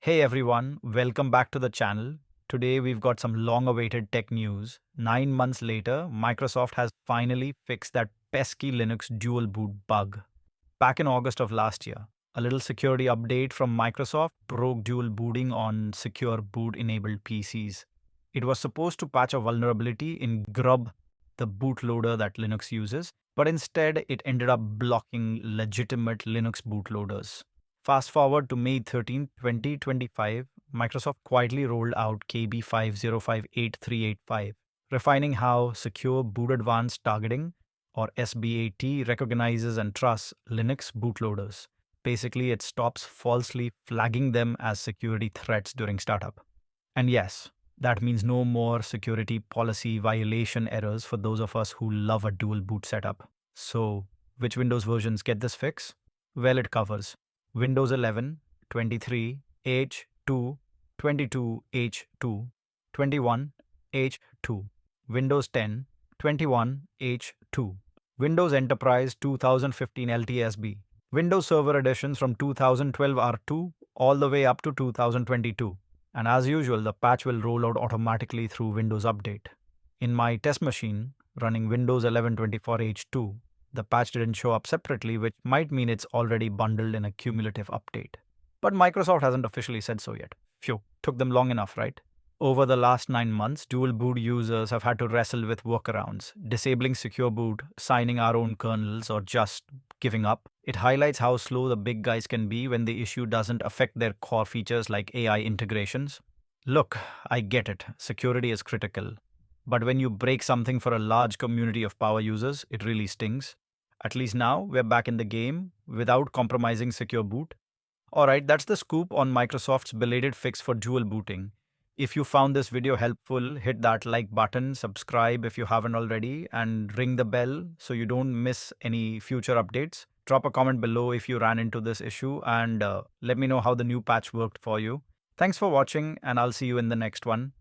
Hey everyone, welcome back to the channel. Today we've got some long-awaited tech news. 9 months later, Microsoft has finally fixed that pesky Linux dual boot bug. Back in August of last year, a little security update from Microsoft broke dual booting on secure boot-enabled PCs. It was supposed to patch a vulnerability in GRUB, the bootloader that Linux uses, but instead it ended up blocking legitimate Linux bootloaders. Fast forward to May 13, 2025, Microsoft quietly rolled out KB5058385, refining how secure boot advanced targeting or SBAT recognizes and trusts Linux bootloaders. Basically, it stops falsely flagging them as security threats during startup. And yes, that means no more security policy violation errors for those of us who love a dual boot setup. So, which Windows versions get this fix? Well, it covers Windows 11, 23, H2, 22, H2, 21, H2, Windows 10, 21, H2, Windows Enterprise 2015 LTSB, Windows Server editions from 2012 R2 all the way up to 2022. And as usual, the patch will roll out automatically through Windows Update. In my test machine, running Windows 11 24H2, the patch didn't show up separately, which might mean it's already bundled in a cumulative update. But Microsoft hasn't officially said so yet. Phew, took them long enough, right? Over the last 9 months, dual boot users have had to wrestle with workarounds, disabling secure boot, signing our own kernels, or just giving up. It highlights how slow the big guys can be when the issue doesn't affect their core features like AI integrations. Look, I get it, security is critical. But when you break something for a large community of power users, it really stings. At least now, we're back in the game without compromising secure boot. Alright, that's the scoop on Microsoft's belated fix for dual booting. If you found this video helpful, hit that like button, subscribe if you haven't already, and ring the bell so you don't miss any future updates. Drop a comment below if you ran into this issue and let me know how the new patch worked for you. Thanks for watching, and I'll see you in the next one.